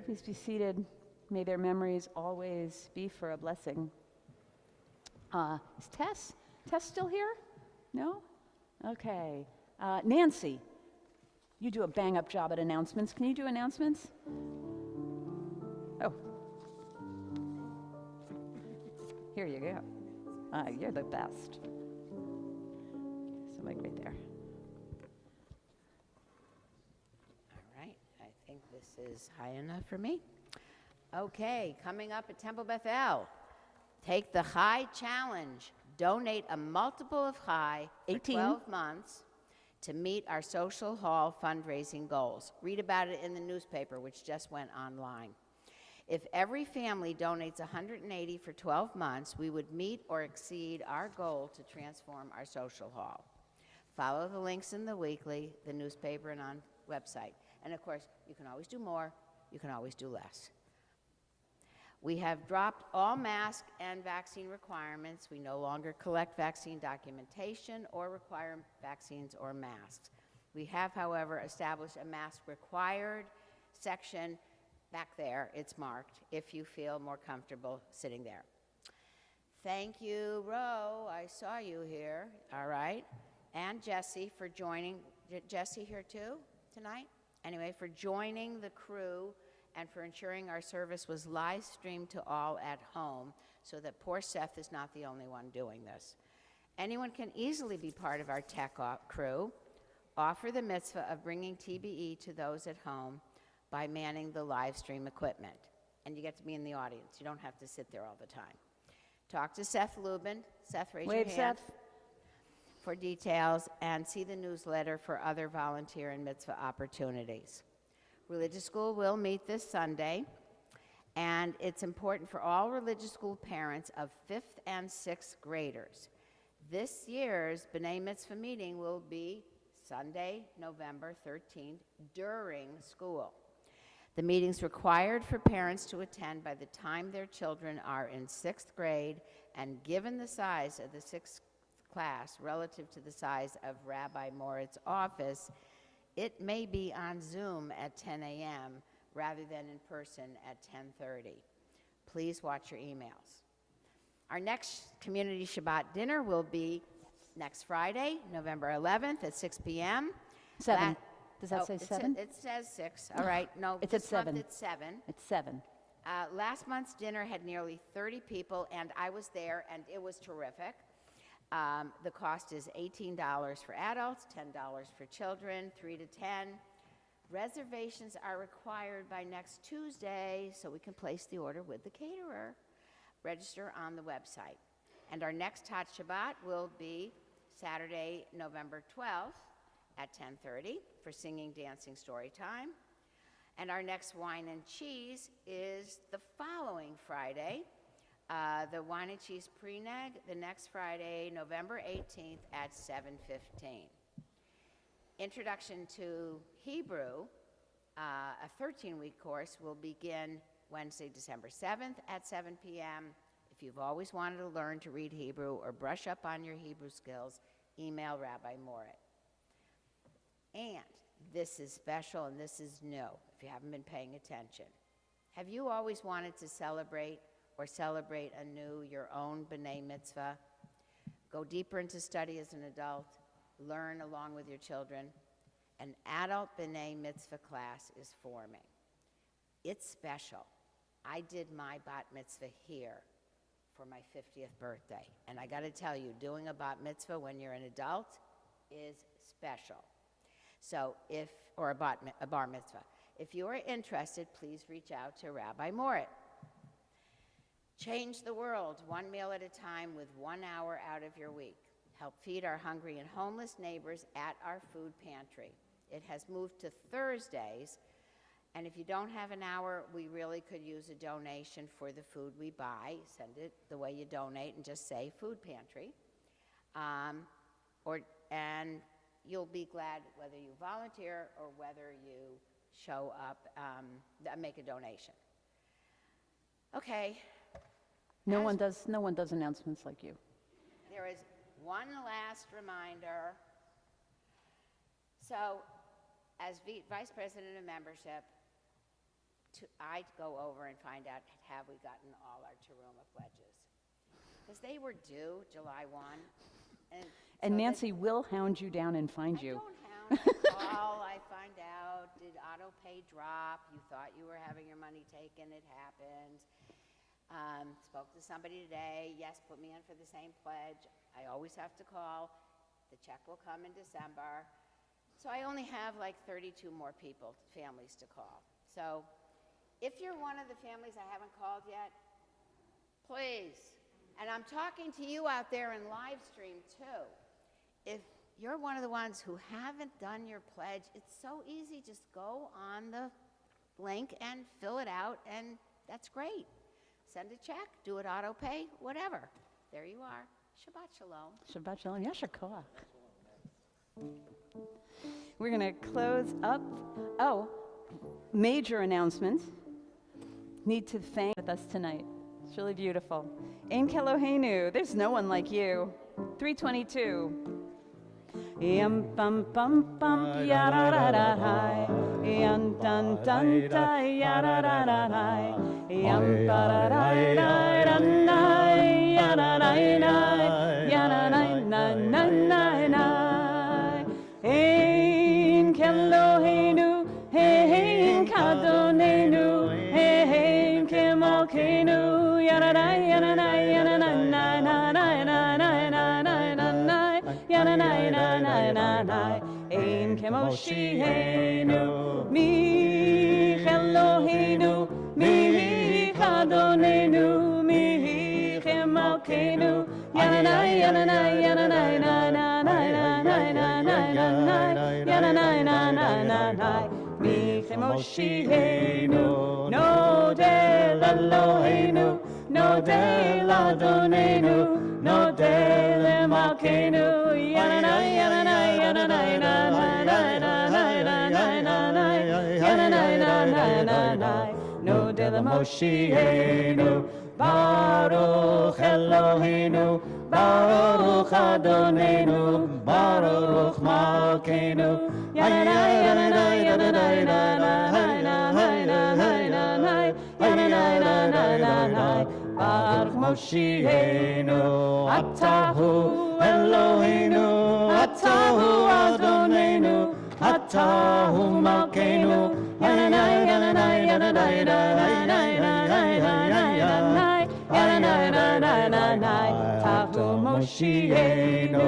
Speaker 6: Please be seated. May their memories always be for a blessing. Is Tess still here? No? Okay. Nancy, you do a bang-up job at announcements. Can you do announcements? Oh. Here you go. You're the best. So, like right there.
Speaker 9: I think this is high enough for me. Okay, coming up at Temple Beth-El, take the Chai Challenge. Donate a multiple of Chai for
Speaker 6: 18.
Speaker 9: 12 months to meet our social hall fundraising goals. Read about it in the newspaper, which just went online. If every family donates $180 for 12 months, we would meet or exceed our goal to transform our social hall. Follow the links in the weekly, the newspaper, and on website. And of course, you can always do more, you can always do less. We have dropped all mask and vaccine requirements. We no longer collect vaccine documentation or require vaccines or masks. We have, however, established a mask required section back there. It's marked if you feel more comfortable sitting there. Thank you, Ro. I saw you here. All right. And Jesse for joining. Jesse here too tonight? Anyway, for joining the crew and for ensuring our service was live streamed to all at home so that poor Seth is not the only one doing this. Anyone can easily be part of our tech crew. Offer the mitzvah of bringing TBE to those at home by manning the live stream equipment. And you get to be in the audience. You don't have to sit there all the time. Talk to Seth Lubin. Seth, raise your hand.
Speaker 6: Seth.
Speaker 9: For details, and see the newsletter for other volunteer and mitzvah opportunities. Religious School will meet this Sunday, and it's important for all religious school parents of 5th and 6th graders. This year's B'nai Mitzvah meeting will be Sunday, November 13th, during school. The meeting's required for parents to attend by the time their children are in 6th grade, and given the size of the 6th class relative to the size of Rabbi Moritz's office, it may be on Zoom at 10 a.m. rather than in person at 10:30. Please watch your emails. Our next Community Shabbat dinner will be next Friday, November 11th at 6 p.m.
Speaker 6: 7. Does that say 7?
Speaker 9: It says 6. All right. No,
Speaker 6: It's
Speaker 9: this
Speaker 6: at 7.
Speaker 9: month it's 7.
Speaker 6: It's 7.
Speaker 9: Last month's dinner had nearly 30 people, and I was there, and it was terrific. The cost is $18 for adults, $10 for children, 3 to 10. Reservations are required by next Tuesday, so we can place the order with the caterer. Register on the website. And our next Hot Shabbat will be Saturday, November 12th at 10:30 for singing, dancing, story time. And our next Wine and Cheese is the following Friday, the Wine and Cheese Pre-Neg, the next Friday, November 18th at 7:15. Introduction to Hebrew, a 13-week course, will begin Wednesday, December 7th at 7 p.m. If you've always wanted to learn to read Hebrew or brush up on your Hebrew skills, email Rabbi Moritz. And this is special and this is new, if you haven't been paying attention. Have you always wanted to celebrate anew your own B'nai Mitzvah? Go deeper into study as an adult, learn along with your children. An adult B'nai Mitzvah class is forming. It's special. I did my bat mitzvah here for my 50th birthday. And I got to tell you, doing a bat mitzvah when you're an adult is special. So or a bar mitzvah. If you are interested, please reach out to Rabbi Moritz. Change the world one meal at a time with 1 hour out of your week. Help feed our hungry and homeless neighbors at our food pantry. It has moved to Thursdays, and if you don't have an hour, we really could use a donation for the food we buy. Send it the way you donate and just say food pantry. And you'll be glad whether you volunteer or whether you show up, make a donation. Okay.
Speaker 6: No one does announcements like you.
Speaker 9: There is one last reminder. So, as Vice President of Membership, I go over and find out, have we gotten all our Teruma pledges? Because they were due July 1.
Speaker 6: And Nancy will hound you down and find you.
Speaker 9: I don't hound, I call, I find out, did auto pay drop? You thought you were having your money taken, it happened. Spoke to somebody today, yes, put me in for the same pledge. I always have to call. The check will come in December. So I only have like 32 more families to call. So if you're one of the families I haven't called yet, please, and I'm talking to you out there in live stream too, if you're one of the ones who haven't done your pledge, it's so easy. Just go on the link and fill it out, and that's great. Send a check, do it auto pay, whatever. There you are. Shabbat shalom.
Speaker 6: Shabbat shalom. Yasher koach. We're going to close up. Oh, major announcement. Need to thank with us tonight. It's really beautiful. Ein Keloheinu, there's no one like you. 322. Yam pam pam pam ya ra ra ra hi. Yam dun dun da ya ra ra ra hi. Yam ba ra ra ra ra na ya ra ra na ya ra na na na na na. Ein Keloheinu, hein kadonenu, hein kemalkeinu, ya ra ra ya ra na ya ra na na na na na na na na na ya ra na na na na na. Ein kemoshihenu, mi Eloheinu, mi kadonenu, mi kemalkeinu, ya ra na ya ra na ya ra na na na na na na na ya ra na na na na na. Mi kemoshihenu, no de l'Eloheinu, no de l'Adonenu, no de l'Malkeinu, ya na ya na ya na na na na na na na na na na na na na na.
Speaker 4: Moshiachenu, Baruch Eloheinu, Baruch Adonenu, Baruch Malkeinu, Baruch Moshiachenu, Atahu Eloheinu, Atahu Adonenu, Atahu Malkeinu, Tahu Moshiachenu,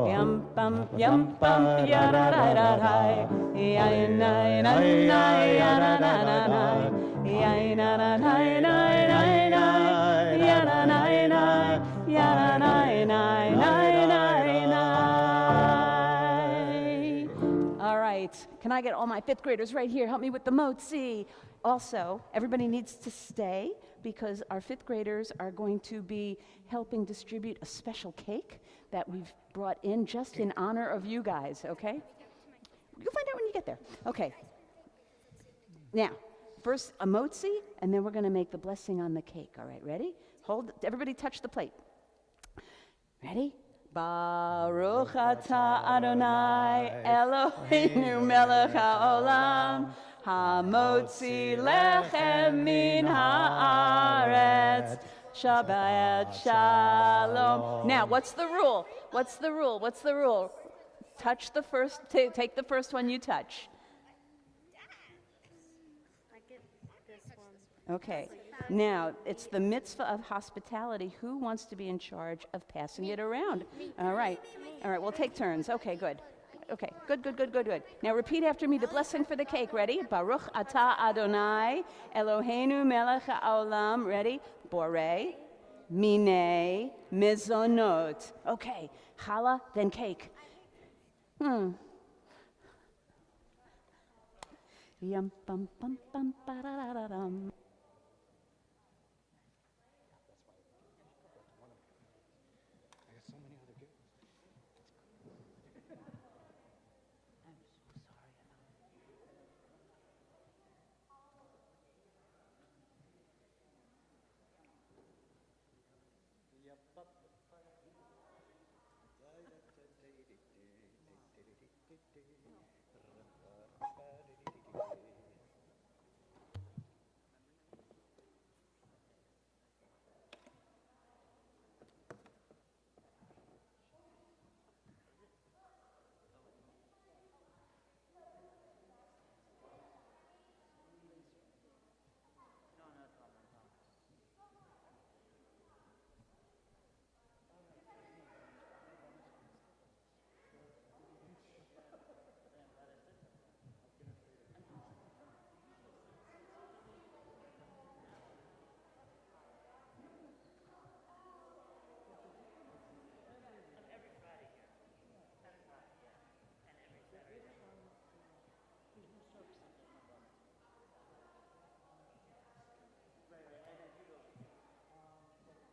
Speaker 4: Yam Pam Yam Pam Yadadadadai, Yainai Yadadadadai,
Speaker 6: All right, can I get all my fifth graders right here? Help me with the motzi. Also, everybody needs to stay because our fifth graders are going to be helping distribute a special cake that we've brought in just in honor of you guys, okay? You'll find out when you get there. Okay. Now, first a motzi, and then we're going to make the blessing on the cake. All right, ready? Hold, everybody touch the plate. Ready? Baruch atah Adonai Eloheinu melech haolam hamotzi lechem min haaretz Shabbat shalom. Now, what's the rule? What's the rule? What's the rule? Touch the first, take the first one you touch. Okay. Now, it's the mitzvah of hospitality. Who wants to be in charge of passing it around? All right. All right, we'll take turns. Okay, good. Okay, good. Now repeat after me the blessing for the cake. Ready? Baruch atah Adonai Eloheinu melech haolam. Ready? Borei minei mizonot. Okay, challah, then cake. Yum bum bum bum ba da da da dum.